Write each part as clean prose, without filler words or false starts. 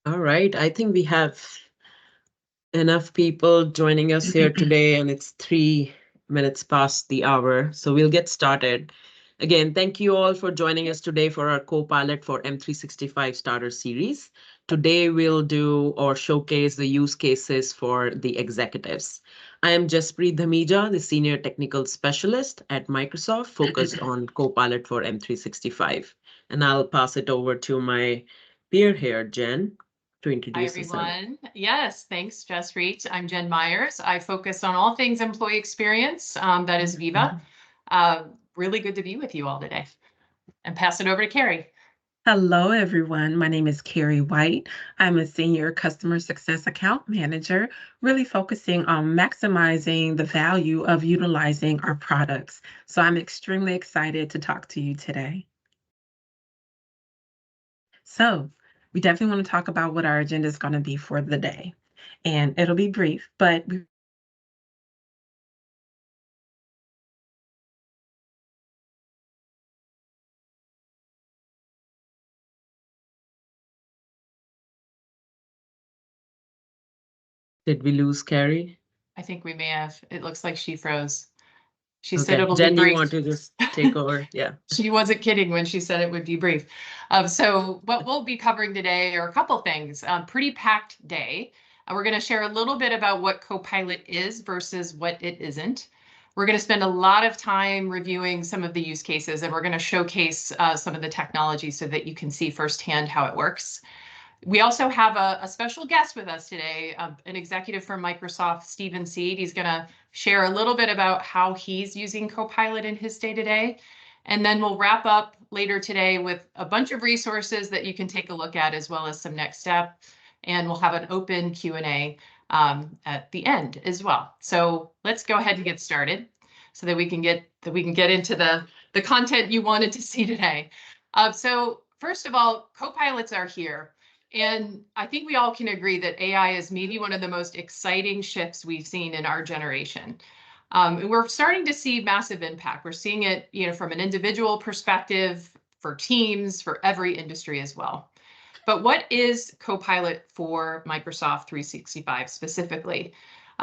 All right, I think we have enough people joining us here today, and it's 3 minutes past the hour, so we'll get started. Again, thank you all for joining us today for our Copilot for M365 Starter Series. Today, we'll do or showcase the use cases for the executives. I am Jaspreet Dhamija, the Senior Technical Specialist at Microsoft, focused on Copilot for M365. And I'll pass it over to my peer here, Jen, to Hi, introduce herself. everyone. Yes, thanks, Jaspreet. I'm Jen Myers. I focus on all things employee experience, that is Viva. Really good to be with you all today. And pass it over to Carrie. Hello, everyone. My name is Carrie White. I'm a senior customer success account manager, really focusing on maximizing the value of utilizing our products. So I'm extremely excited to talk to you today. So we definitely want to talk about what our agenda is going to be for the day. And it'll be brief, but we Did we lose Carrie? I think we may have. It looks like she froze. She said Okay, it'll be Jen, you brief. want to just take over? Yeah. She wasn't kidding when she said it would be brief. So what we'll be covering today are a couple things. Pretty packed day. We're going to share a little bit about what Copilot is versus what it isn't. We're going to spend a lot of time reviewing some of the use cases, and we're going to showcase some of the technology so that you can see firsthand how it works. We also have a special guest with us today, an executive from Microsoft, Stephen Seed. He's going to share a little bit about how he's using Copilot in his day-to-day. And then we'll wrap up later today with a bunch of resources that you can take a look at, as well as some next steps. And we'll have an open Q&A at the end as well. So let's go ahead and get started so that we can get into the content you wanted to see today. So first of all, Copilots are here. And I think we all can agree that AI is maybe one of the most exciting shifts we've seen in our generation. And we're starting to see massive impact. We're seeing it, from an individual perspective, for teams, for every industry as well. But what is Copilot for Microsoft 365 specifically?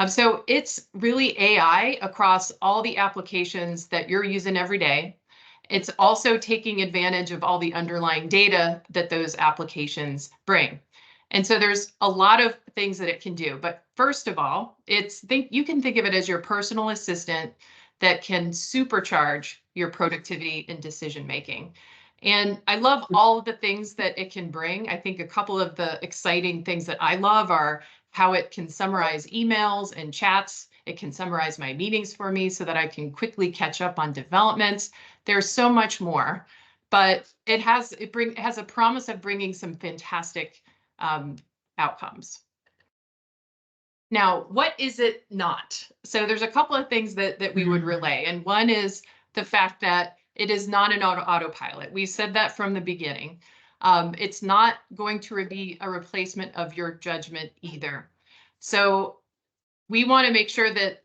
So it's really AI across all the applications that you're using every day. It's also taking advantage of all the underlying data that those applications bring. And so there's a lot of things that it can do. But first of all, you can think of it as your personal assistant that can supercharge your productivity and decision making. And I love all of the things that it can bring. I think a couple of the exciting things that I love are how it can summarize emails and chats. It can summarize my meetings for me so that I can quickly catch up on developments. There's so much more, but it has a promise of bringing some fantastic outcomes. Now, what is it not? So there's a couple of things that we would relay, and one is the fact that it is not an autopilot. We said that from the beginning. It's not going to be a replacement of your judgment either. So we want to make sure that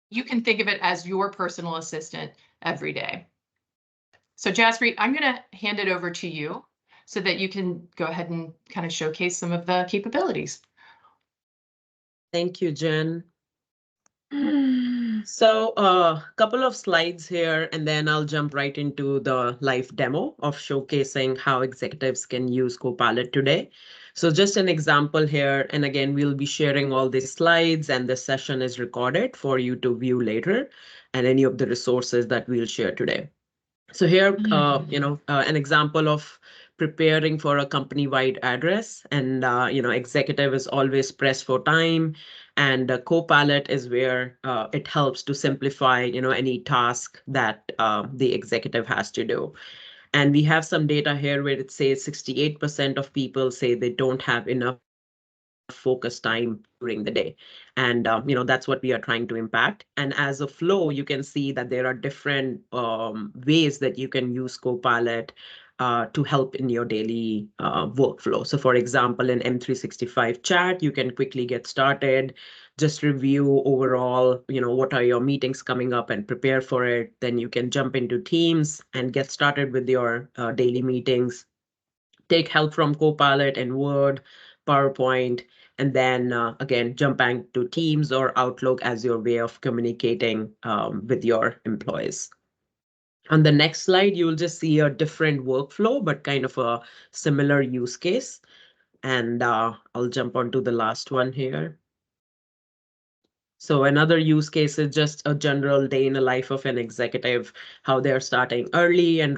you can think of it as your personal assistant every day. So Jaspreet, I'm going to hand it over to you so that you can go ahead and kind of showcase some of the capabilities. Thank you, Jen. So a couple of slides here, and then I'll jump right into the live demo of showcasing how executives can use Copilot today. So just an example here, and again, we'll be sharing all these slides, and the session is recorded for you to view later, and any of the resources that we'll share today. So here, an example of preparing for a company-wide address, and executive is always pressed for time, and Copilot is where it helps to simplify, any task that the executive has to do. And we have some data here where it says 68% of people say they don't have enough focus time during the day. And that's what we are trying to impact. And as a flow, you can see that there are different ways that you can use Copilot to help in your daily workflow. So for example, in M365 chat, you can quickly get started, just review overall, what are your meetings coming up and prepare for it. Then you can jump into Teams and get started with your daily meetings. take help from Copilot in Word, PowerPoint, and then again, jump back to Teams or Outlook as your way of communicating with your employees. On the next slide, you will just see a different workflow, but kind of a similar use case. And I'll jump onto the last one here. So another use case is just a general day in the life of an executive, how they're starting early and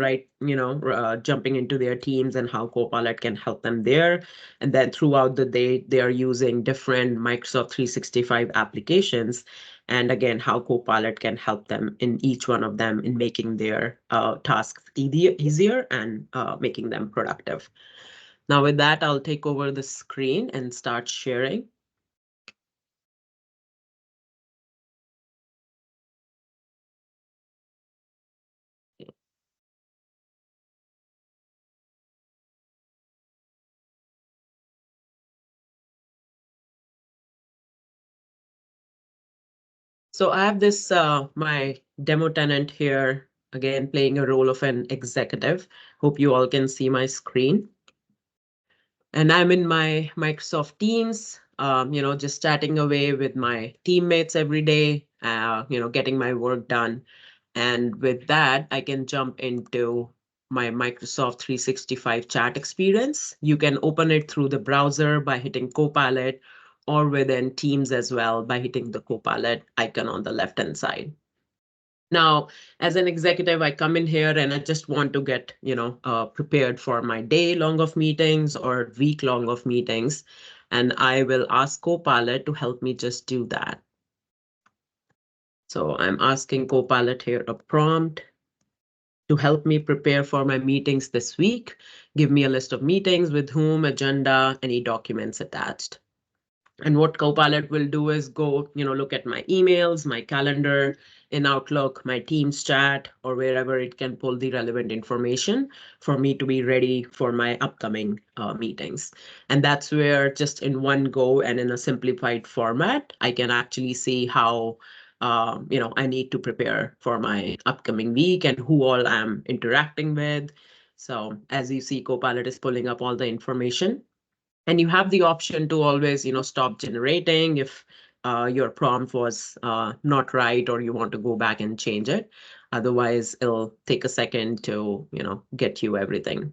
jumping into their teams and how Copilot can help them there. And then throughout the day, they are using different Microsoft 365 applications. And again, how Copilot can help them in each one of them in making their tasks easier and making them productive. Now with that, I'll take over the screen and start sharing. So I have this, my demo tenant here, again, playing a role of an executive. Hope you all can see my screen. And I'm in my Microsoft Teams, just chatting away with my teammates every day, getting my work done. And with that, I can jump into my Microsoft 365 chat experience. You can open it through the browser by hitting Copilot or within Teams as well by hitting the Copilot icon on the left-hand side. Now, as an executive, I come in here and I just want to get, prepared for my day long of meetings or week long of meetings. And I will ask Copilot to help me just do that. So I'm asking Copilot here a prompt to help me prepare for my meetings this week. Give me a list of meetings with whom, agenda, any documents attached. And what Copilot will do is go, look at my emails, my calendar in Outlook, my Teams chat, or wherever it can pull the relevant information for me to be ready for my upcoming meetings. And that's where just in one go and in a simplified format, I can actually see how I need to prepare for my upcoming week and who all I'm interacting with. So as you see, Copilot is pulling up all the information. And you have the option to always, stop generating if your prompt was not right or you want to go back and change it. Otherwise, it'll take a second to, get you everything.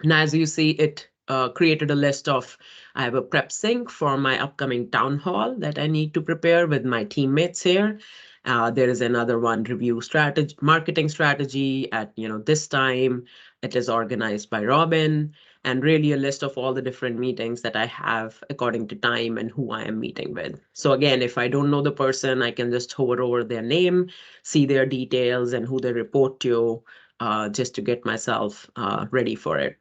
And as you see, it created a list of, I have a prep sync for my upcoming town hall that I need to prepare with my teammates here. There is another one, review strategy, marketing strategy at this time. It is organized by Robin, and really a list of all the different meetings that I have according to time and who I am meeting with. So again, if I don't know the person, I can just hover over their name, see their details and who they report to, just to get myself ready for it.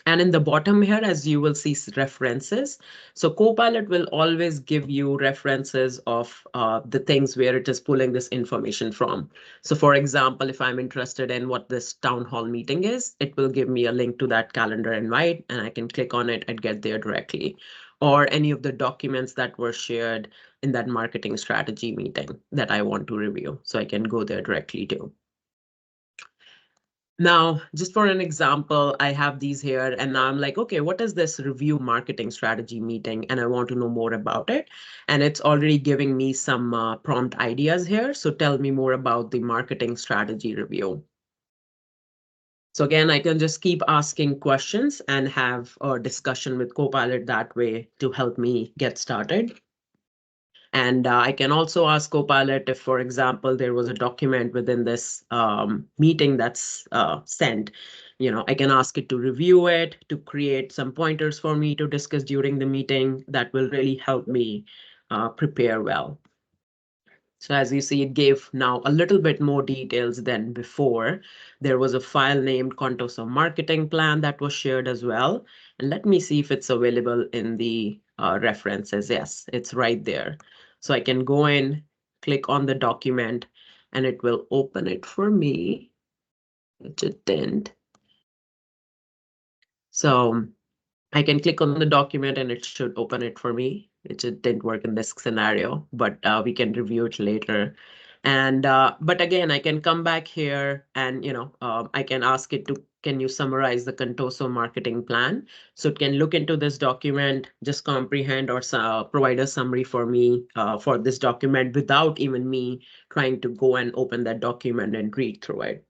And in the bottom here, as you will see references. So Copilot will always give you references of the things where it is pulling this information from. So for example, if I'm interested in what this town hall meeting is, it will give me a link to that calendar invite and I can click on it and get there directly. Or any of the documents that were shared in that marketing strategy meeting that I want to review. So I can go there directly too. Now, just for an example, I have these here and now I'm like, okay, what is this review marketing strategy meeting? And I want to know more about it. And it's already giving me some prompt ideas here. So tell me more about the marketing strategy review. So again, I can just keep asking questions and have a discussion with Copilot that way to help me get started. And I can also ask Copilot if, for example, there was a document within this meeting that's sent. I can ask it to review it, to create some pointers for me to discuss during the meeting that will really help me prepare well. So as you see, it gave now a little bit more details than before. There was a file named Contoso Marketing Plan that was shared as well. And let me see if it's available in the references. Yes, it's right there. So I can go in, click on the document, and it will open it for me, which it didn't. So I can click on the document and it should open it for me. It just didn't work in this scenario, but we can review it later. And but again, I can come back here and I can ask it to, can you summarize the Contoso marketing plan? So it can look into this document, just comprehend or provide a summary for me for this document without even me trying to go and open that document and read through it.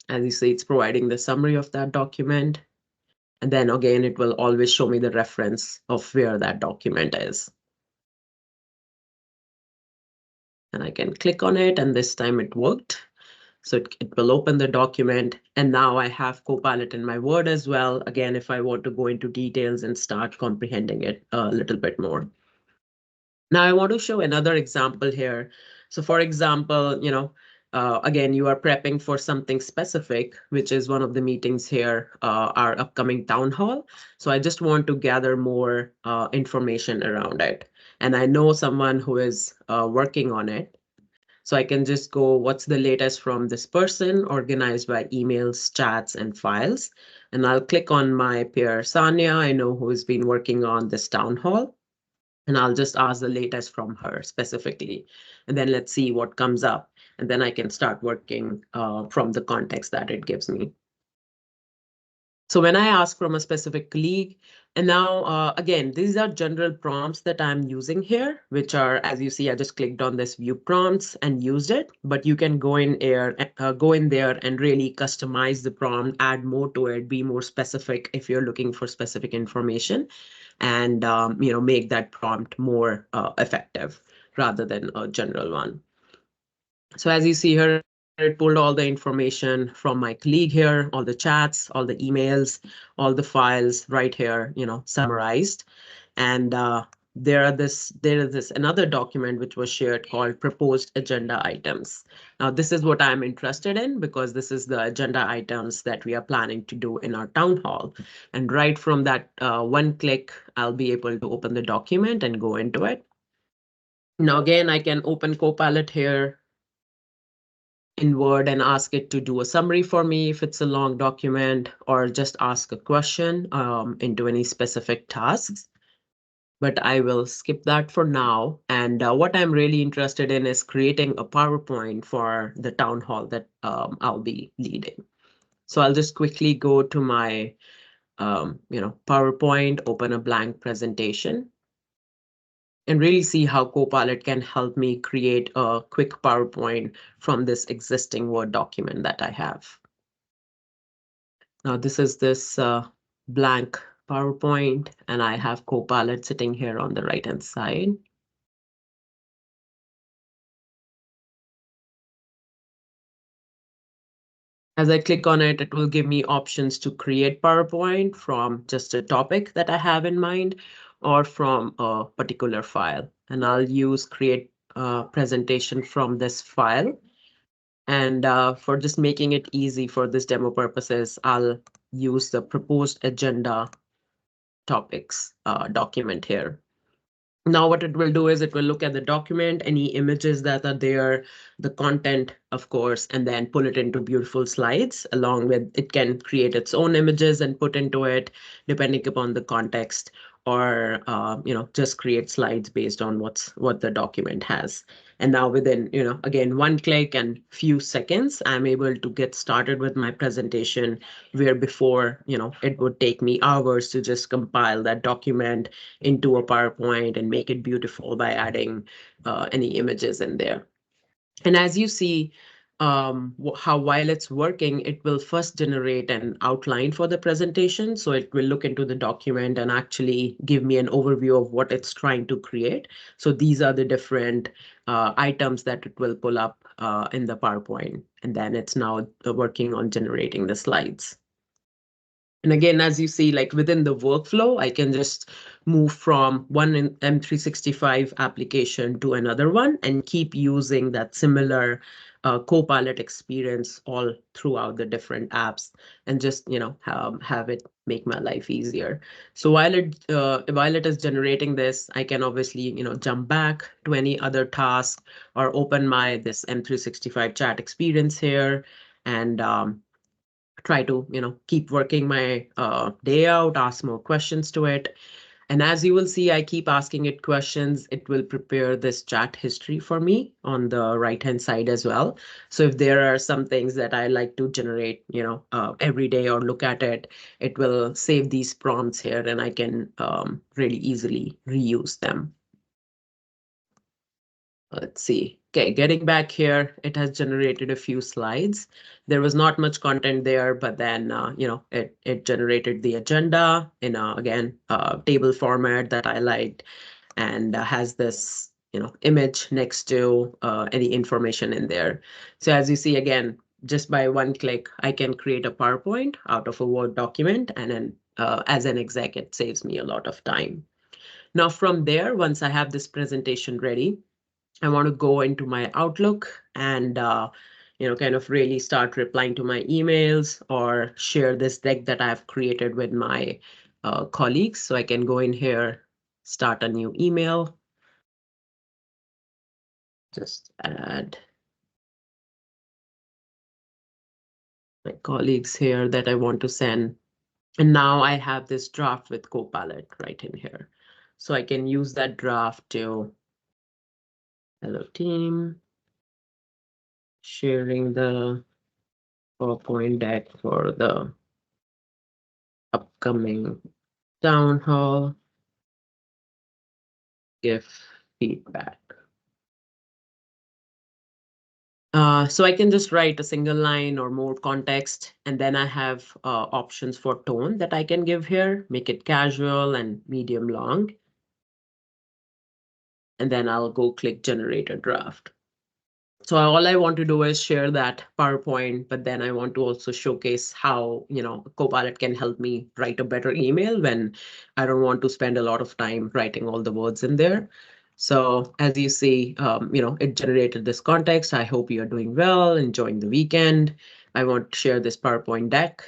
As you see, it's providing the summary of that document. And then again, it will always show me the reference of where that document is. And I can click on it, and this time it worked. So it will open the document, and now I have Copilot in my Word as well. Again, if I want to go into details and start comprehending it a little bit more. Now I want to show another example here. So for example, again, you are prepping for something specific, which is one of the meetings here, our upcoming town hall. So I just want to gather more information around it. And I know someone who is working on it. So I can just go, what's the latest from this person, organized by emails, chats, and files. And I'll click on my peer, Sanya, I know who has been working on this town hall. And I'll just ask the latest from her specifically. And then let's see what comes up. And then I can start working from the context that it gives me. So when I ask from a specific colleague, and now, again, these are general prompts that I'm using here, which are, as you see, I just clicked on this view prompts and used it, but you can go in there and really customize the prompt, add more to it, be more specific if you're looking for specific information, and make that prompt more effective rather than a general one. So as you see here, it pulled all the information from my colleague here, all the chats, all the emails, all the files right here, summarized. And there is this another document which was shared called proposed agenda items. Now, this is what I'm interested in because this is the agenda items that we are planning to do in our town hall. And right from that one click, I'll be able to open the document and go into it. Now, again, I can open Copilot here in Word and ask it to do a summary for me if it's a long document, or just ask a question into any specific tasks. But I will skip that for now. And what I'm really interested in is creating a PowerPoint for the town hall that I'll be leading. So I'll just quickly go to my PowerPoint, open a blank presentation, and really see how Copilot can help me create a quick PowerPoint from this existing Word document that I have. Now this is this blank PowerPoint, and I have Copilot sitting here on the right-hand side. As I click on it, it will give me options to create PowerPoint from just a topic that I have in mind or from a particular file. And I'll use create presentation from this file. And for just making it easy for this demo purposes, I'll use the proposed agenda topics document here. Now what it will do is it will look at the document, any images that are there, the content, of course, and then pull it into beautiful slides. Along with it can create its own images and put into it depending upon the context, or just create slides based on what the document has. And now within, again, one click and few seconds, I'm able to get started with my presentation, where before, it would take me hours to just compile that document into a PowerPoint and make it beautiful by adding any images in there. And as you see, how while it's working, it will first generate an outline for the presentation. So it will look into the document and actually give me an overview of what it's trying to create. So these are the different items that it will pull up in the PowerPoint. And then it's now working on generating the slides. And again, as you see, like within the workflow, I can just move from one M365 application to another one and keep using that similar Copilot experience all throughout the different apps, and just have it make my life easier. So while it is generating this, I can obviously jump back to any other task or open this M365 chat experience here and try to keep working my day out, ask more questions to it. And as you will see, I keep asking it questions. It will prepare this chat history for me on the right-hand side as well. So if there are some things that I like to generate, every day or look at it, it will save these prompts here and I can really easily reuse them. Let's see. Okay, getting back here, it has generated a few slides. There was not much content there, but then, it generated the agenda in, again, table format that I liked and has this, image next to any information in there. So as you see, again, just by one click, I can create a PowerPoint out of a Word document. And then as an exec, it saves me a lot of time. Now from there, once I have this presentation ready, I want to go into my Outlook and, kind of really start replying to my emails or share this deck that I've created with my colleagues. So I can go in here, start a new email. Just add my colleagues here that I want to send. And now I have this draft with Copilot right in here. So I can use that draft to, hello team, sharing the PowerPoint deck for the upcoming town hall, give feedback. So I can just write a single line or more context, and then I have options for tone that I can give here, make it casual and medium long. And then I'll go click generate a draft. So all I want to do is share that PowerPoint, but then I want to also showcase how, Copilot can help me write a better email when I don't want to spend a lot of time writing all the words in there. So as you see, it generated this context. I hope you are doing well, enjoying the weekend. I want to share this PowerPoint deck.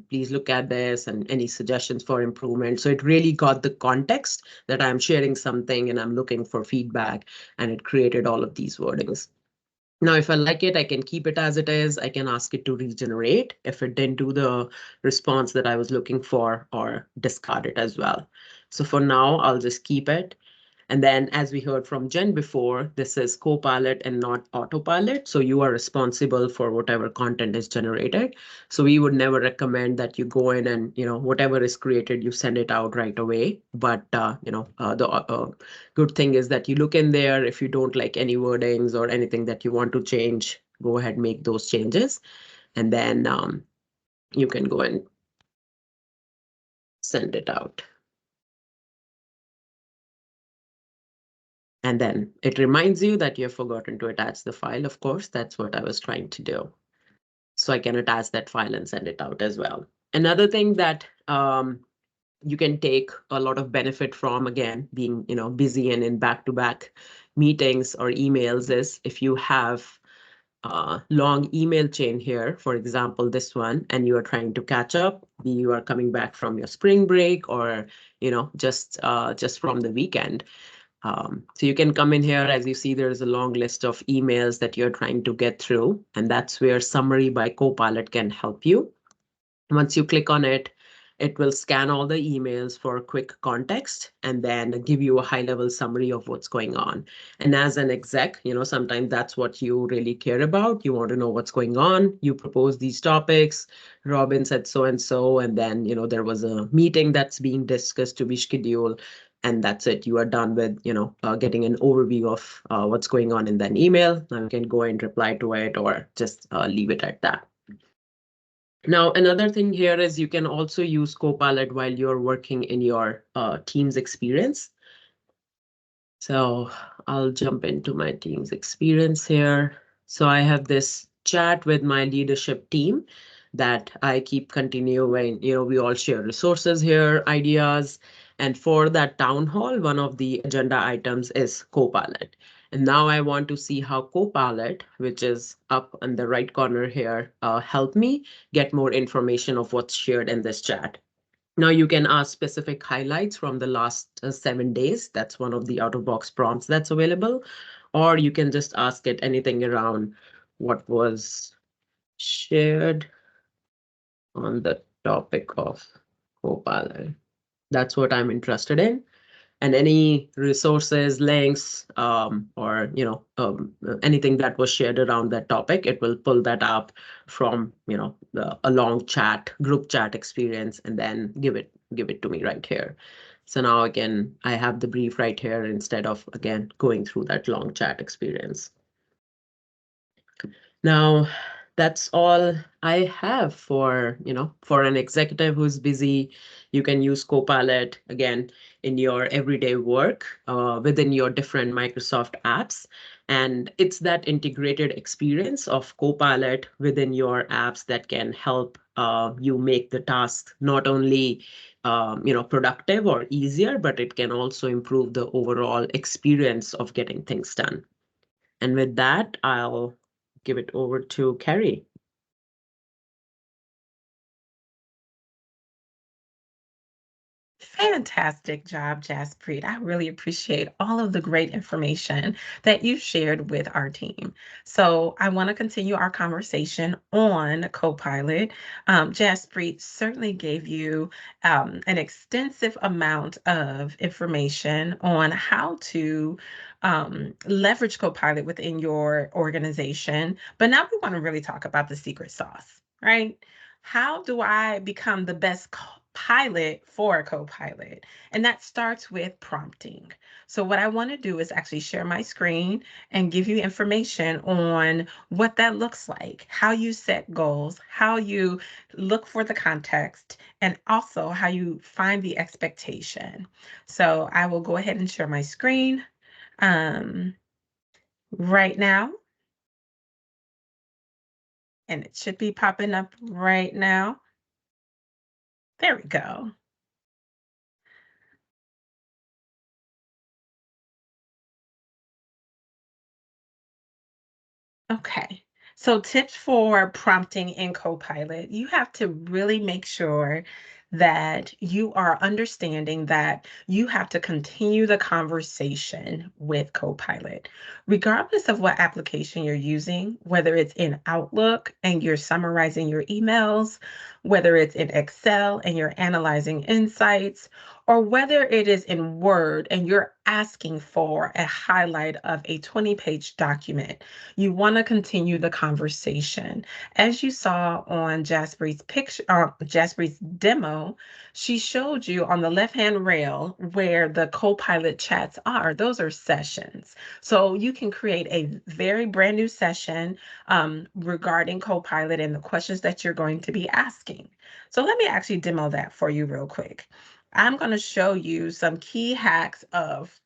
Please look at this and any suggestions for improvement. So it really got the context that I'm sharing something and I'm looking for feedback, and it created all of these wordings. Now, if I like it, I can keep it as it is. I can ask it to regenerate if it didn't do the response that I was looking for, or discard it as well. So for now, I'll just keep it. And then as we heard from Jen before, this is Copilot and not Autopilot. So you are responsible for whatever content is generated. So we would never recommend that you go in and, whatever is created, you send it out right away. But, the good thing is that you look in there. If you don't like any wordings or anything that you want to change, go ahead, make those changes. And then you can go and send it out. And then it reminds you that you have forgotten to attach the file. Of course, that's what I was trying to do. So I can attach that file and send it out as well. Another thing that you can take a lot of benefit from, again, being busy and in back-to-back meetings or emails, is if you have long email chain here, for example, this one, and you are trying to catch up, you are coming back from your spring break or just from the weekend. So you can come in here. As you see, there's a long list of emails that you're trying to get through, and that's where Summary by Copilot can help you. Once you click on it, it will scan all the emails for quick context and then give you a high-level summary of what's going on. And as an exec, sometimes that's what you really care about. You want to know what's going on. You propose these topics. Robin said so and so, and then there was a meeting that's being discussed to be scheduled. And that's it. You are done with getting an overview of what's going on in that email. Now you can go and reply to it or just leave it at that. Now, another thing here is you can also use Copilot while you're working in your Teams experience. So I'll jump into my Teams experience here. So I have this chat with my leadership team that I keep continuing. We all share resources here, ideas. And for that town hall, one of the agenda items is Copilot. And now I want to see how Copilot, which is up in the right corner here, help me get more information of what's shared in this chat. Now you can ask specific highlights from the last 7 days. That's one of the out-of-box prompts that's available. Or you can just ask it anything around what was shared on the topic of Copilot. That's what I'm interested in. And any resources, links, or anything that was shared around that topic, it will pull that up from a long chat, group chat experience, and then give it to me right here. So now again, I have the brief right here instead of again going through that long chat experience. Now, that's all I have for an executive who's busy. You can use Copilot again in your everyday work within your different Microsoft apps. And it's that integrated experience of Copilot within your apps that can help you make the task not only productive or easier, but it can also improve the overall experience of getting things done. And with that, I'll give it over to Carrie. Fantastic job, Jaspreet. I really appreciate all of the great information that you shared with our team. So I want to continue our conversation on Copilot. Jaspreet certainly gave you an extensive amount of information on how to leverage Copilot within your organization. But now we want to really talk about the secret sauce, right? How do I become the best pilot for a Copilot? And that starts with prompting. So what I want to do is actually share my screen and give you information on what that looks like, how you set goals, how you look for the context, and also how you find the expectation. So I will go ahead and share my screen right now. And it should be popping up right now. There we go. Okay. So tips for prompting in Copilot, you have to really make sure that you are understanding that you have to continue the conversation with Copilot. Regardless of what application you're using, whether it's in Outlook and you're summarizing your emails, whether it's in Excel and you're analyzing insights, or whether it is in Word and you're asking for a highlight of a 20-page document, you want to continue the conversation. As you saw on Jaspreet's picture, Jaspreet's demo, she showed you on the left-hand rail where the Copilot chats are. Those are sessions. So you can create a very brand new session regarding Copilot and the questions that you're going to be asking. So let me actually demo that for you real quick. I'm going to show you some key hacks of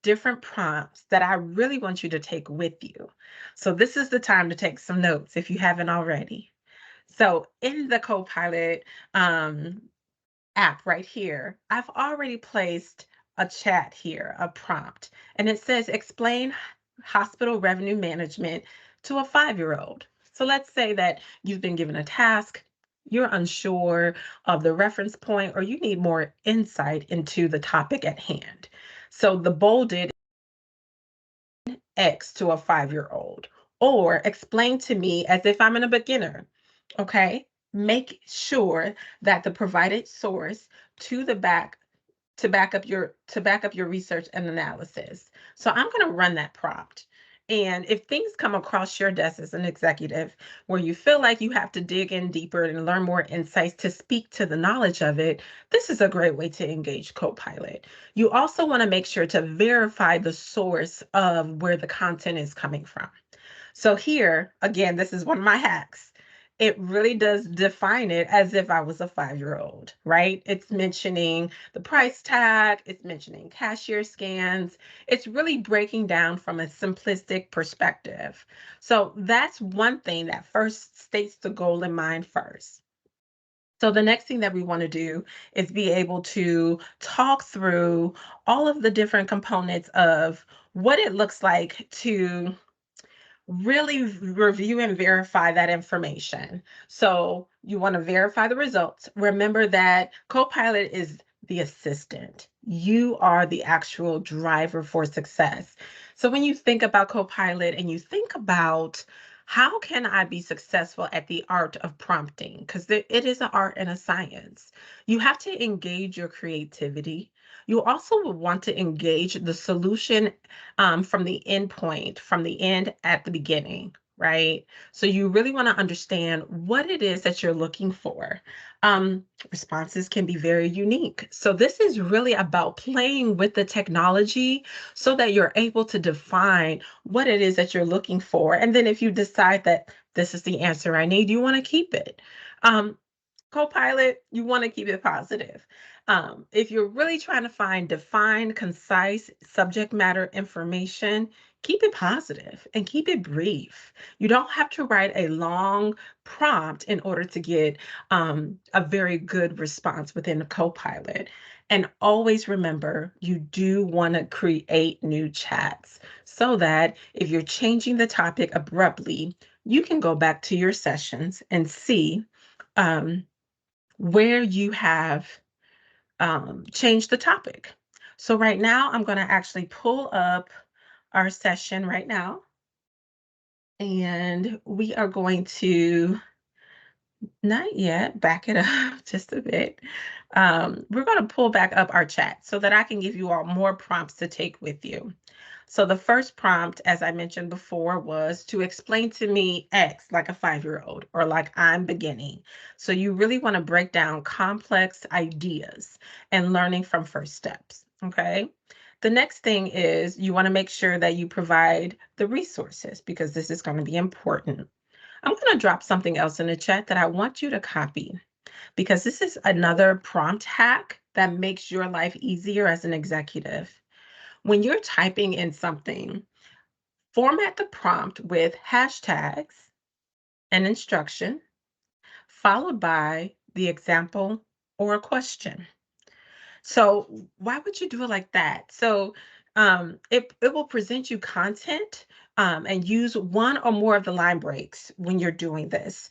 different prompts that I really want you to take with you. So this is the time to take some notes if you haven't already. So in the Copilot app right here, I've already placed a chat here, a prompt, and it says explain hospital revenue management to a 5-year-old. So let's say that you've been given a task, you're unsure of the reference point, or you need more insight into the topic at hand. So the bolded X to a 5-year-old, or explain to me as if I'm a beginner. Okay. Make sure that the provided source to the back to back up your research and analysis. So I'm going to run that prompt. And if things come across your desk as an executive where you feel like you have to dig in deeper and learn more insights to speak to the knowledge of it, this is a great way to engage Copilot. You also want to make sure to verify the source of where the content is coming from. So here, again, this is one of my hacks. It really does define it as if I was a 5-year-old, right? It's mentioning the price tag, it's mentioning cashier scans. It's really breaking down from a simplistic perspective. So that's one thing that first states the goal in mind first. So the next thing that we want to do is be able to talk through all of the different components of what it looks like to really review and verify that information. So you want to verify the results. Remember that Copilot is the assistant. You are the actual driver for success. So when you think about Copilot and you think about How can I be successful at the art of prompting? Because it is an art and a science. You have to engage your creativity. You also will want to engage the solution from the end point, from the end at the beginning, right? So you really want to understand what it is that you're looking for. Responses can be very unique. So this is really about playing with the technology so that you're able to define what it is that you're looking for. And then if you decide that this is the answer I need, you want to keep it. Um, Copilot, you want to keep it positive. If you're really trying to find defined, concise subject matter information, keep it positive and keep it brief. You don't have to write a long prompt in order to get a very good response within the Copilot. And always remember, you do want to create new chats so that if you're changing the topic abruptly, you can go back to your sessions and see um, where you have changed the topic. So right now, I'm going to actually pull up our session right now, and we are going to, not yet, back it up just a bit. We're going to pull back up our chat so that I can give you all more prompts to take with you. So the first prompt, as I mentioned before, was to explain to me X like a 5-year-old or like I'm beginning. So you really want to break down complex ideas and learning from first steps, okay? The next thing is you want to make sure that you provide the resources because this is going to be important. I'm going to drop something else in the chat that I want you to copy because this is another prompt hack that makes your life easier as an executive. When you're typing in something, format the prompt with hashtags and instruction, followed by the example or a question. So why would you do it like that? So it will present you content and use one or more of the line breaks when you're doing this.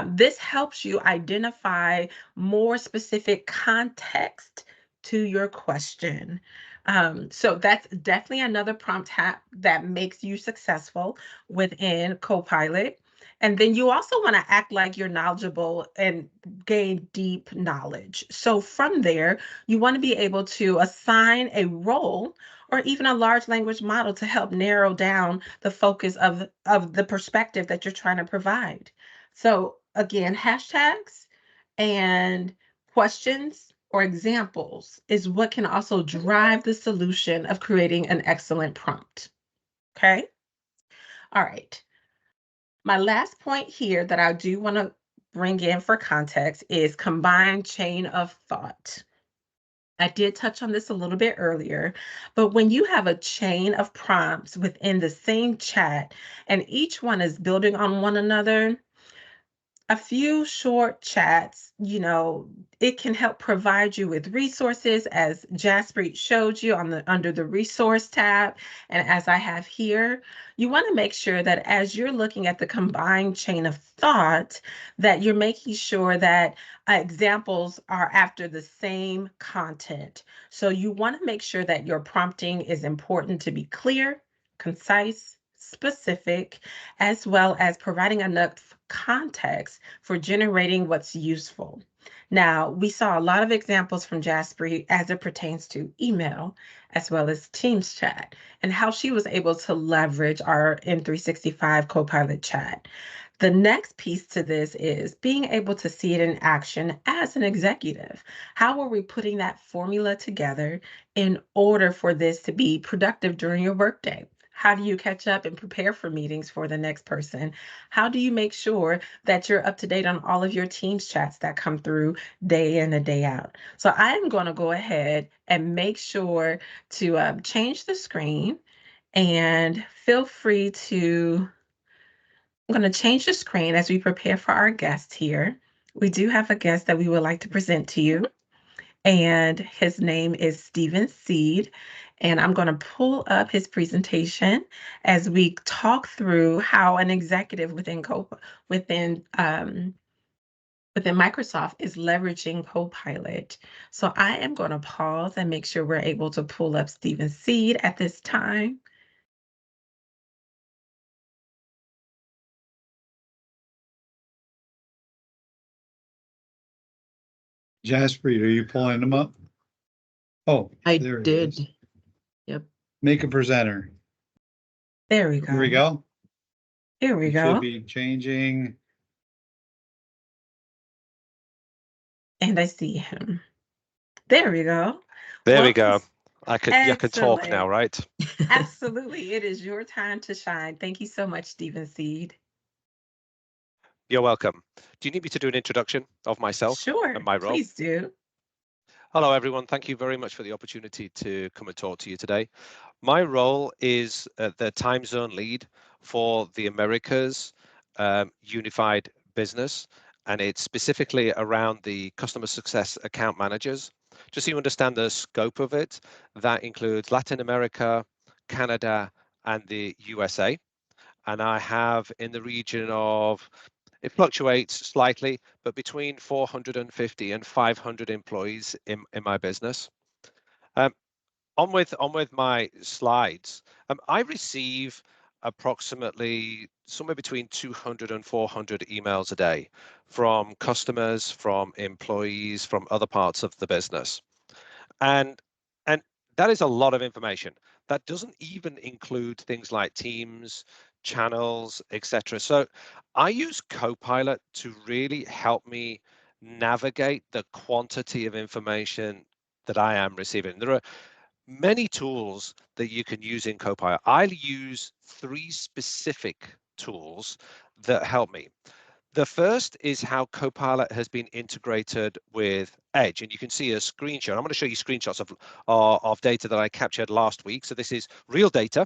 This helps you identify more specific context to your question. So that's definitely another prompt hack that makes you successful within Copilot. And then you also want to act like you're knowledgeable and gain deep knowledge. So from there, you want to be able to assign a role or even a large language model to help narrow down the focus of the perspective that you're trying to provide. So again, hashtags and questions or examples is what can also drive the solution of creating an excellent prompt. Okay? All right. My last point here that I do want to bring in for context is combined chain of thought. I did touch on this a little bit earlier, but when you have a chain of prompts within the same chat and each one is building on one another, a few short chats, it can help provide you with resources as Jaspreet showed you on the under the resource tab. And as I have here, you want to make sure that as you're looking at the combined chain of thought, that you're making sure that examples are after the same content. So you want to make sure that your prompting is important to be clear, concise, specific, as well as providing enough context for generating what's useful. Now, we saw a lot of examples from Jaspreet as it pertains to email, as well as Teams chat, and how she was able to leverage our M365 Copilot chat. The next piece to this is being able to see it in action as an executive. How are we putting that formula together in order for this to be productive during your workday? How do you catch up and prepare for meetings for the next person? How do you make sure that you're up to date on all of your Teams chats that come through day in and day out? So I am going to go ahead and make sure to change the screen, and feel free to, I'm going to change the screen as we prepare for our guest here. We do have a guest that we would like to present to you, and his name is Stephen Seed. And I'm going to pull up his presentation as we talk through how an executive within Microsoft is leveraging Copilot. So I am going to pause and make sure we're able to pull up Stephen Seed at this time. Jasper, are you pulling them up? Oh, I there it is. did. Yep. Make a presenter. There we go. Here we go. Here we It go. should be changing. And I see him. There we go. There we go. Welcome. I can talk now, Excellent. right? Absolutely. It is your time to shine. Thank you so much, Stephen Seed. You're welcome. Do you need me to do an introduction of myself Sure. and my role? Please do. Hello, everyone. Thank you very much for the opportunity to come and talk to you today. My role is the time zone lead for the Americas unified business, and it's specifically around the customer success account managers. Just so you understand the scope of it, that includes Latin America, Canada, and the USA. And I have in the region of, it fluctuates slightly, but between 450 and 500 employees in my business. On with my slides. I receive approximately somewhere between 200 and 400 emails a day from customers, from employees, from other parts of the business. And that is a lot of information. That doesn't even include things like Teams, channels, etc. So I use Copilot to really help me navigate the quantity of information that I am receiving. There are many tools that you can use in Copilot. I'll use 3 specific tools that help me. The first is how Copilot has been integrated with Edge, and you can see a screenshot. I'm going to show you screenshots of data that I captured last week. So this is real data.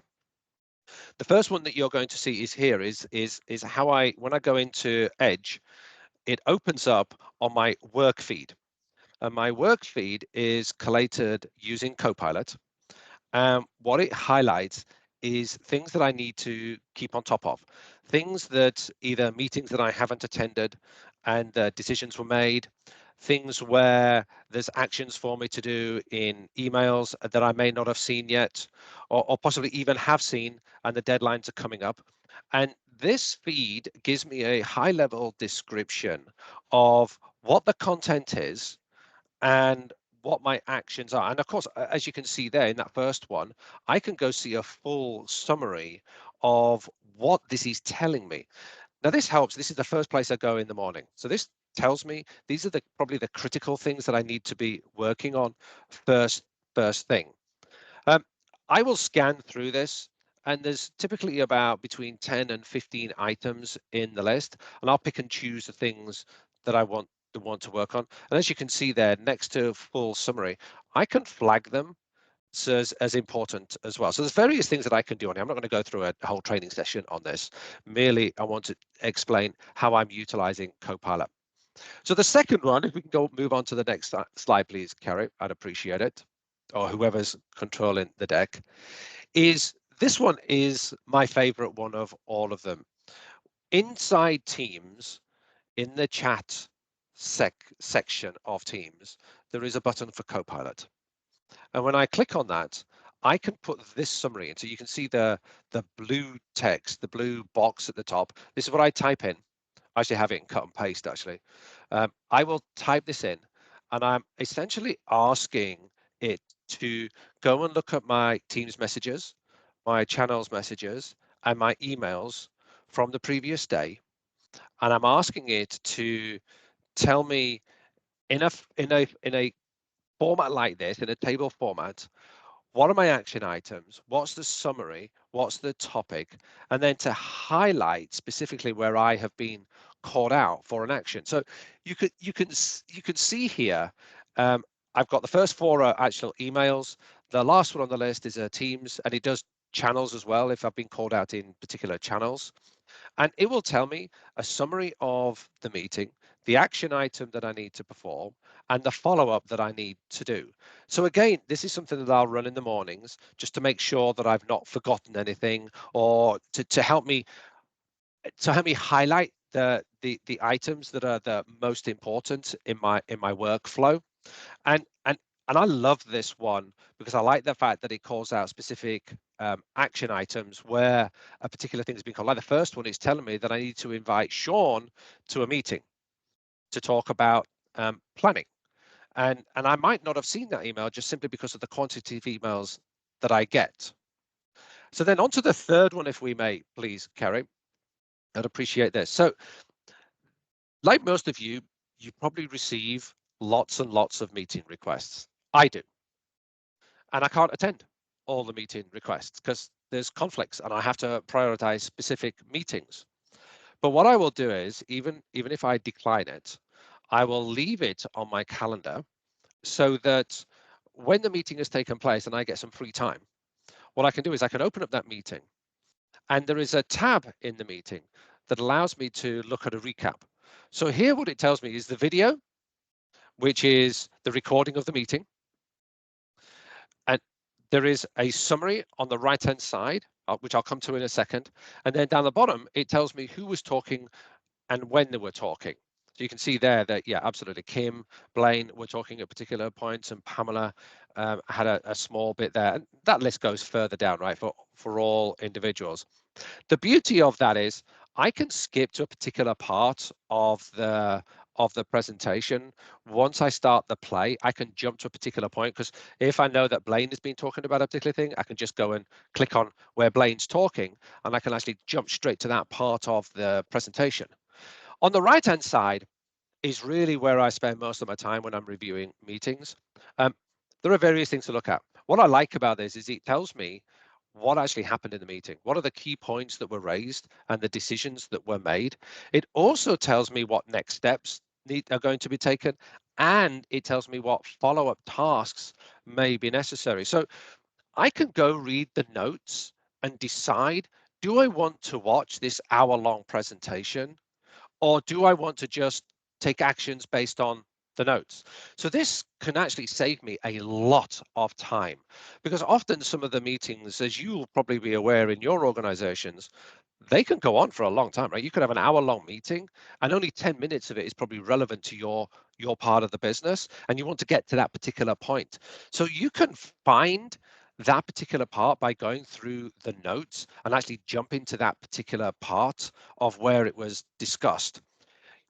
The first one that you're going to see is here is how when I go into Edge, it opens up on my work feed. And my work feed is collated using Copilot. What it highlights is things that I need to keep on top of, things that either meetings that I haven't attended and decisions were made, things where there's actions for me to do in emails that I may not have seen yet, or possibly even have seen, and the deadlines are coming up. And this feed gives me a high level description of what the content is and what my actions are. And of course, as you can see there in that first one, I can go see a full summary of what this is telling me. Now this helps. This is the first place I go in the morning. So this tells me these are probably the critical things that I need to be working on first thing. I will scan through this, and there's typically about between 10 and 15 items in the list, and I'll pick and choose the things that I want to work on. And as you can see there, next to full summary, I can flag them as important as well. So there's various things that I can do on here. I'm not going to go through a whole training session on this. Merely, I want to explain how I'm utilizing Copilot. So the second one, if we can move on to the next slide, please, Carrie, I'd appreciate it, or whoever's controlling the deck, is this one is my favorite one of all of them. Inside Teams, in the chat section of Teams, there is a button for Copilot. And when I click on that, I can put this summary in. So you can see the blue text, the blue box at the top. This is what I type in. I actually have it in cut and paste, actually. I will type this in, and I'm essentially asking it to go and look at my Teams messages, my channels messages, and my emails from the previous day. And I'm asking it to tell me in a format like this, in a table format, what are my action items? What's the summary? What's the topic? And then to highlight specifically where I have been called out for an action. So you can see here, I've got the first 4 are actual emails. The last one on the list is Teams, and it does channels as well if I've been called out in particular channels. And it will tell me a summary of the meeting, the action item that I need to perform, and the follow-up that I need to do. So again, this is something that I'll run in the mornings just to make sure that I've not forgotten anything, or to help me highlight the items that are the most important in my workflow. And I love this one because I like the fact that it calls out specific action items where a particular thing has been called. Like the first one is telling me that I need to invite Sean to a meeting to talk about planning. And I might not have seen that email just simply because of the quantity of emails that I get. So then on to the third one, if we may, please, Kerry. I'd appreciate this. So like most of you, you probably receive lots and lots of meeting requests. I do. And I can't attend all the meeting requests because there's conflicts and I have to prioritize specific meetings. But what I will do is, even if I decline it, I will leave it on my calendar so that when the meeting has taken place and I get some free time, what I can do is I can open up that meeting, and there is a tab in the meeting that allows me to look at a recap. So here what it tells me is the video, which is the recording of the meeting. And there is a summary on the right-hand side, which I'll come to in a second. And then down the bottom, it tells me who was talking and when they were talking. So you can see there that, yeah, absolutely. Kim, Blaine were talking at particular points, and Pamela had a small bit there. And that list goes further down, right, for all individuals. The beauty of that is I can skip to a particular part of the presentation. Once I start the play, I can jump to a particular point, because if I know that Blaine has been talking about a particular thing, I can just go and click on where Blaine's talking, and I can actually jump straight to that part of the presentation. On the right-hand side is really where I spend most of my time when I'm reviewing meetings. There are various things to look at. What I like about this is it tells me what actually happened in the meeting. What are the key points that were raised and the decisions that were made? It also tells me what next steps are going to be taken, and it tells me what follow-up tasks may be necessary. So I can go read the notes and decide, do I want to watch this hour-long presentation, or do I want to just take actions based on the notes? So this can actually save me a lot of time, because often some of the meetings, as you'll probably be aware in your organizations, they can go on for a long time, right? You could have an hour-long meeting and only 10 minutes of it is probably relevant to your part of the business, and you want to get to that particular point. So you can find that particular part by going through the notes and actually jump into that particular part of where it was discussed.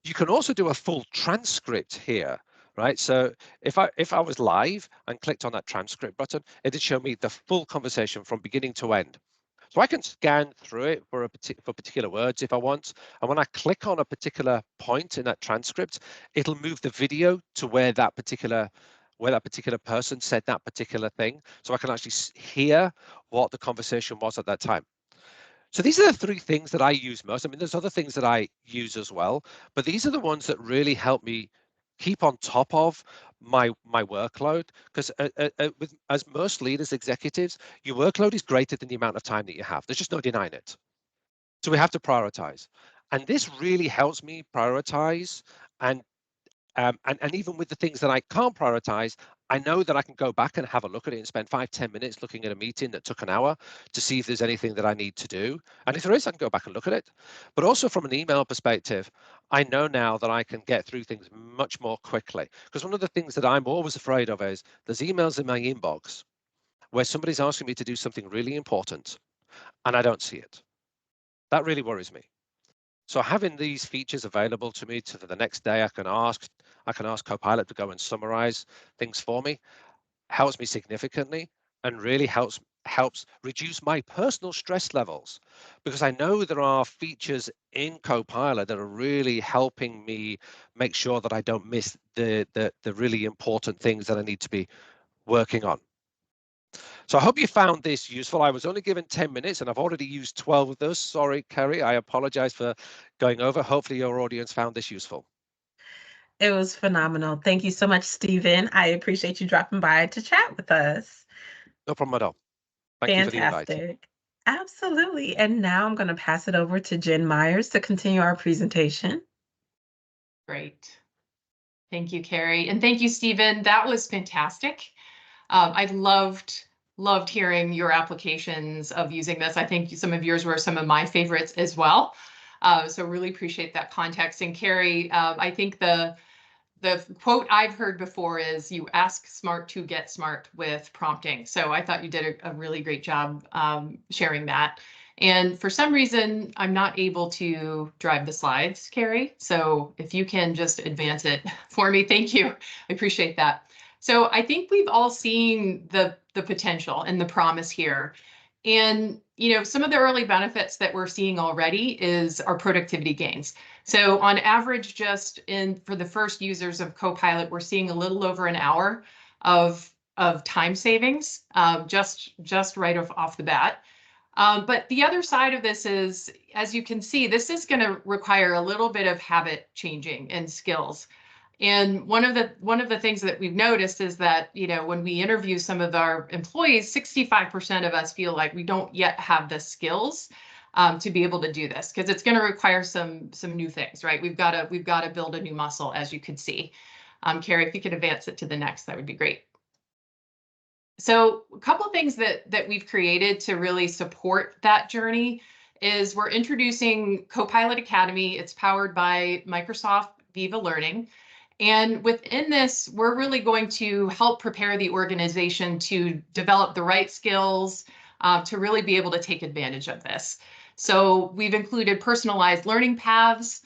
You can also do a full transcript here, right? So if I was live and clicked on that transcript button, it'd show me the full conversation from beginning to end. So I can scan through it for particular words if I want. And when I click on a particular point in that transcript, it'll move the video to where that particular person said that particular thing. So I can actually hear what the conversation was at that time. So these are the three things that I use most. I mean, there's other things that I use as well, but these are the ones that really help me keep on top of my workload, because as most leaders, executives, your workload is greater than the amount of time that you have. There's just no denying it. So we have to prioritize. And this really helps me prioritize, and even with the things that I can't prioritize, I know that I can go back and have a look at it and spend 5-10 minutes looking at a meeting that took an hour to see if there's anything that I need to do. And if there is, I can go back and look at it. But also from an email perspective, I know now that I can get through things much more quickly. Because one of the things that I'm always afraid of is there's emails in my inbox where somebody's asking me to do something really important and I don't see it. That really worries me. So having these features available to me for the next day, I can ask Copilot to go and summarize things for me, helps me significantly, and really helps reduce my personal stress levels, because I know there are features in Copilot that are really helping me make sure that I don't miss the really important things that I need to be working on. So I hope you found this useful. I was only given 10 minutes and I've already used 12 of those. Sorry, Kerry, I apologize for going over. Hopefully your audience found this useful. It was phenomenal. Thank you so much, Stephen. I appreciate you dropping by to chat with us. No problem at all. Thank you for the invite. Fantastic. Absolutely. And now I'm going to pass it over to Jen Myers to continue our presentation. Great. Thank you, Carrie. And thank you, Stephen. That was fantastic. I loved hearing your applications of using this. I think some of yours were some of my favorites as well. So really appreciate that context. And Carrie, I think the quote I've heard before is you ask smart to get smart with prompting. So I thought you did a really great job sharing that. And for some reason, I'm not able to drive the slides, Carrie. So if you can just advance it for me, thank you. I appreciate that. So I think we've all seen the potential and the promise here. And, you know, some of the early benefits that we're seeing already is our productivity gains. So on average, for the first users of Copilot, we're seeing a little over an hour of time savings, just right off the bat. But the other side of this is, as you can see, this is going to require a little bit of habit changing and skills. And one of the things that we've noticed is that, you know, when we interview some of our employees, 65% of us feel like we don't yet have the skills to be able to do this, because it's going to require some new things, right? We've got to build a new muscle, as you could see. Carrie, if you could advance it to the next, that would be great. So a couple of things that we've created to really support that journey is we're introducing Copilot Academy. It's powered by Microsoft Viva Learning. And within this, we're really going to help prepare the organization to develop the right skills to really be able to take advantage of this. So we've included personalized learning paths,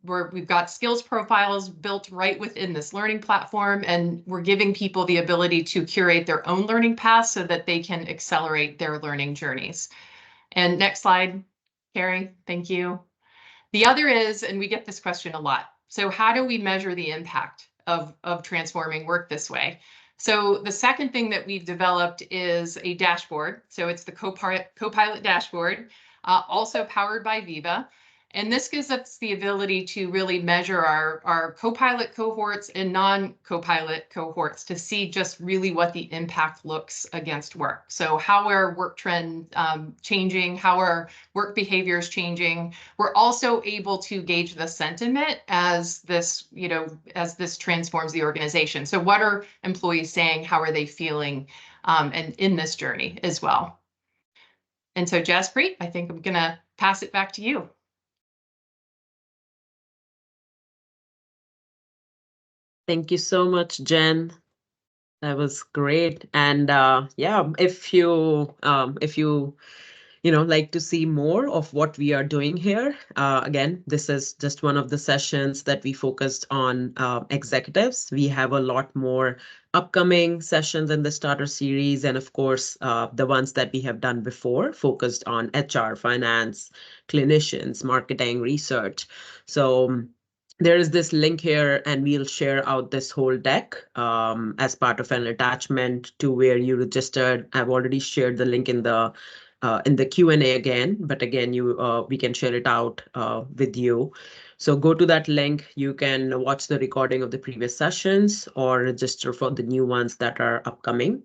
where we've got skills profiles built right within this learning platform, and we're giving people the ability to curate their own learning paths so that they can accelerate their learning journeys. And next slide, Carrie, thank you. The other is, and we get this question a lot, so how do we measure the impact of transforming work this way? So the second thing that we've developed is a dashboard. So it's the Copilot dashboard, also powered by Viva. And this gives us the ability to really measure our Copilot cohorts and non-Copilot cohorts to see just really what the impact looks against work. So how are work trends changing? How are work behaviors changing? We're also able to gauge the sentiment as this, you know, as this transforms the organization. So what are employees saying? How are they feeling? And in this journey as well. And so Jaspreet, I think I'm going to pass it back to you. Thank you so much, Jen. That was great. And yeah, if you like to see more of what we are doing here, again, this is just one of the sessions that we focused on executives. We have a lot more upcoming sessions in the starter series, and of course, the ones that we have done before focused on HR, finance, clinicians, marketing, research. So there is this link here, and we'll share out this whole deck as part of an attachment to where you registered. I've already shared the link in the Q&A again, but again, we can share it out with you. So go to that link. You can watch the recording of the previous sessions or register for the new ones that are upcoming.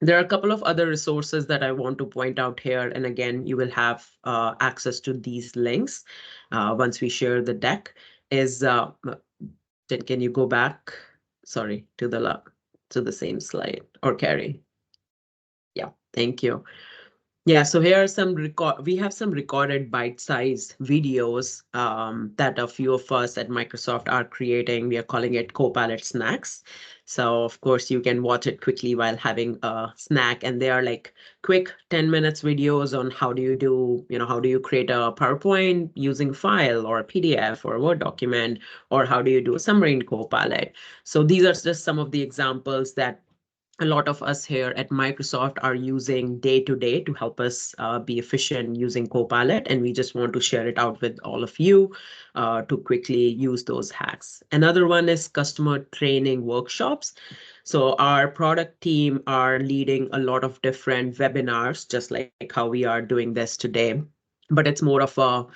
There are a couple of other resources that I want to point out here. And again, you will have access to these links once we share the deck. Can you go back? Sorry, to the same slide, or Carrie? Yeah, thank you. Yeah, so here are we have some recorded bite-sized videos that a few of us at Microsoft are creating. We are calling it Copilot Snacks. So of course you can watch it quickly while having a snack, and they are like quick 10 minutes videos on how do you create a PowerPoint using file or a PDF or a Word document, or how do you do a summary in Copilot. So these are just some of the examples that a lot of us here at Microsoft are using day to day to help us be efficient using Copilot. And we just want to share it out with all of you to quickly use those hacks. Another one is customer training workshops. So our product team are leading a lot of different webinars, just like how we are doing this today. But it's more of a,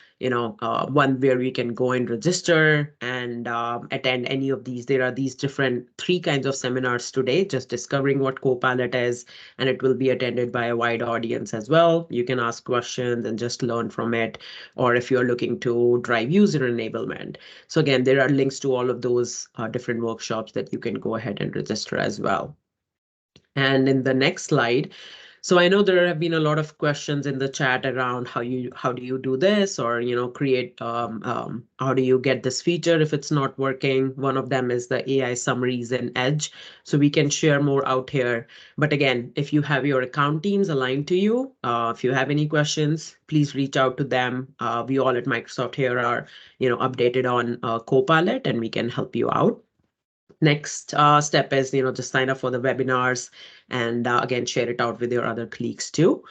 one where we can go and register and attend any of these. There are these different 3 kinds of seminars today, just discovering what Copilot is, and it will be attended by a wide audience as well. You can ask questions and just learn from it, or if you're looking to drive user enablement. So again, there are links to all of those different workshops that you can go ahead and register as well. And in the next slide, So I know there have been a lot of questions in the chat around how do you do this, or create how do you get this feature if it's not working. One of them is the AI summaries in Edge, so we can share more out here. But again, if you have your account teams aligned to you, if you have any questions, please reach out to them. We all at Microsoft here are updated on Copilot, and we can help you out. Next step is, just sign up for the webinars and again, share it out with your other colleagues too.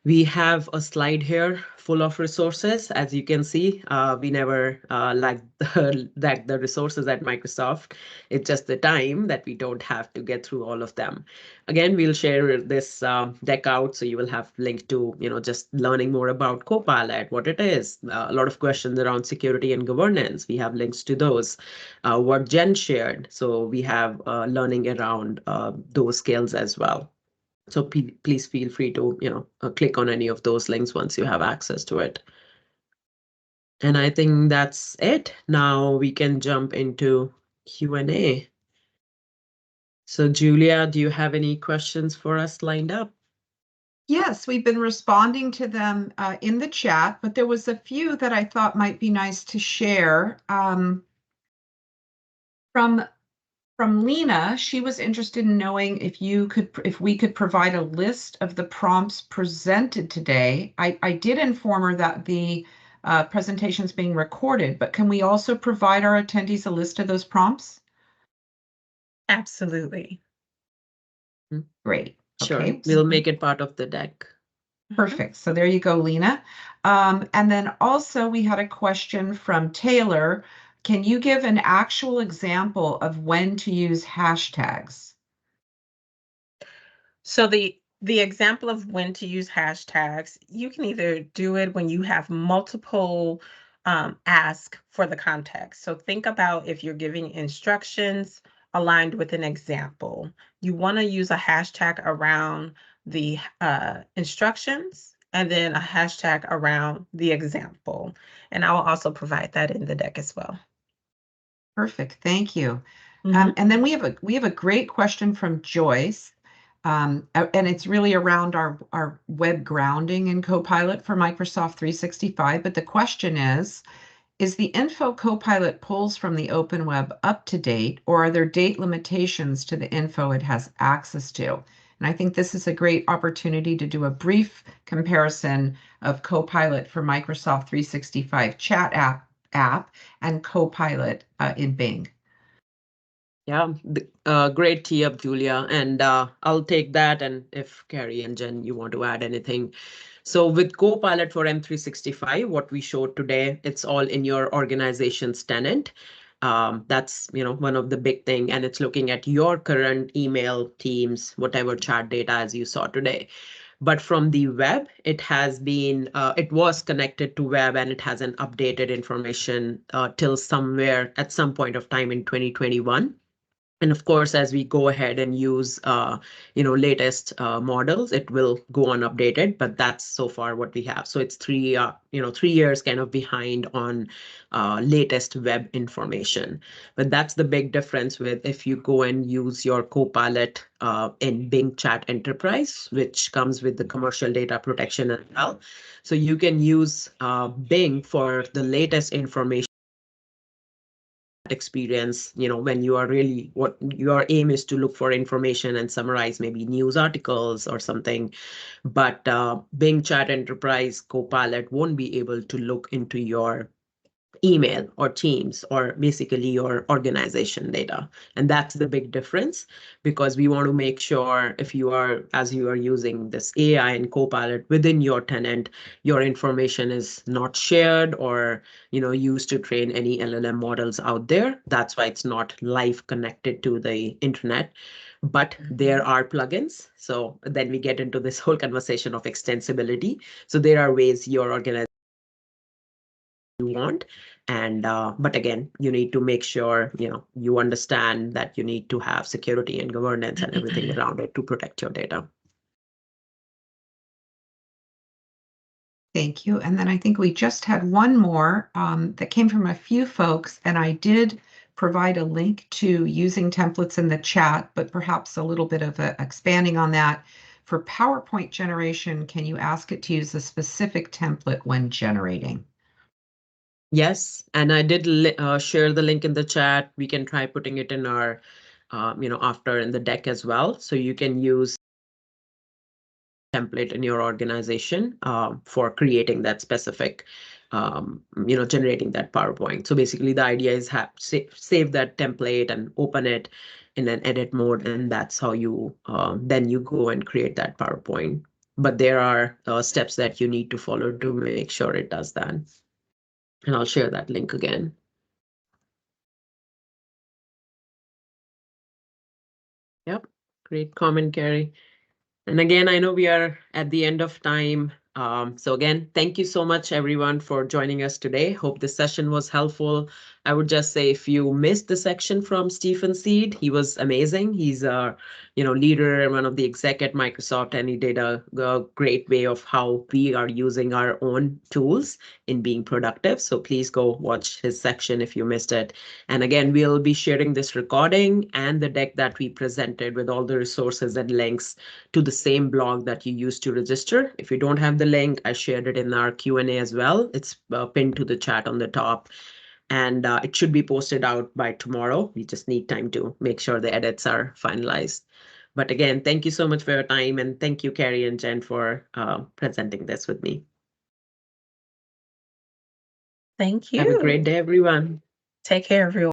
We have a slide here full of resources. As you can see, we never lack the resources at Microsoft. It's just the time that we don't have to get through all of them. Again, we'll share this deck out, so you will have link to just learning more about Copilot, what it is. A lot of questions around security and governance. We have links to those. What Jen shared. So we have learning around those skills as well. So please feel free to, click on any of those links once you have access to it. And I think that's it. Now we can jump into Q&A. So Julia, do you have any questions for us lined up? Yes, we've been responding to them in the chat, but there was a few that I thought might be nice to share. From Lena, she was interested in knowing if we could provide a list of the prompts presented today. I did inform her that the presentation is being recorded, but can we also provide our attendees a list of those prompts? Absolutely. Great. Sure, Okay. we'll make it part of the deck. Perfect. So there you go, Lena. And then also we had a question from Taylor. Can you give an actual example of when to use hashtags? So the example of when to use hashtags, you can either do it when you have multiple ask for the context. So think about if you're giving instructions aligned with an example. You want to use a hashtag around the instructions and then a hashtag around the example. And I will also provide that in the deck as well. Perfect. Thank you. And then we have a great question from Joyce. And it's really around our web grounding in Copilot for Microsoft 365. But the question is the info Copilot pulls from the open web up to date, or are there date limitations to the info it has access to? And I think this is a great opportunity to do a brief comparison of Copilot for Microsoft 365 chat app and Copilot in Bing. Yeah, great tee up, Julia. And I'll take that. And if Carrie and Jen, you want to add anything. So with Copilot for M365, what we showed today, it's all in your organization's tenant. That's one of the big thing, and it's looking at your current email, Teams, whatever chat data as you saw today. But from the web, it has been, it was connected to web, and it hasn't updated information till somewhere at some point of time in 2021. And of course, as we go ahead and use, latest models, it will go unupdated. But that's so far what we have. So it's 3 years kind of behind on latest web information. But that's the big difference with if you go and use your Copilot in Bing Chat Enterprise, which comes with the commercial data protection as well. So you can use Bing for the latest information experience, when you are really, what your aim is to look for information and summarize maybe news articles or something. But Bing Chat Enterprise Copilot won't be able to look into your email or Teams or basically your organization data. And that's the big difference, because we want to make sure as you are using this AI and Copilot within your tenant, your information is not shared or used to train any LLM models out there. That's why it's not live connected to the internet. But there are plugins. So then we get into this whole conversation of extensibility. So there are ways your organization you want. And but again, you need to make sure you understand that you need to have security and governance and everything around it to protect your data. Thank you. And then I think we just had one more that came from a few folks, and I did provide a link to using templates in the chat, but perhaps a little bit of expanding on that For PowerPoint generation, can you ask it to use a specific template when generating? Yes, and I did share the link in the chat. We can try putting it in our, after in the deck as well. So you can use template in your organization for creating that specific, generating that PowerPoint. So basically the idea is save that template and open it in an edit mode, and that's how you then you go and create that PowerPoint. But there are steps that you need to follow to make sure it does that. And I'll share that link again. Yep, great comment, Carrie. And again, I know we are at the end of time. So again, thank you so much, everyone, for joining us today. Hope this session was helpful. I would just say if you missed the section from Stephen Seed, he was amazing. He's a leader and one of the exec at Microsoft, and he did a great way of how we are using our own tools in being productive. So please go watch his section if you missed it. And again, we'll be sharing this recording and the deck that we presented with all the resources and links to the same blog that you used to register. If you don't have the link, I shared it in our Q&A as well. It's pinned to the chat on the top, and it should be posted out by tomorrow. We just need time to make sure the edits are finalized. But again, thank you so much for your time, and thank you, Carrie and Jen, for presenting this with me. Thank you. Have a great day, everyone. Take care, everyone.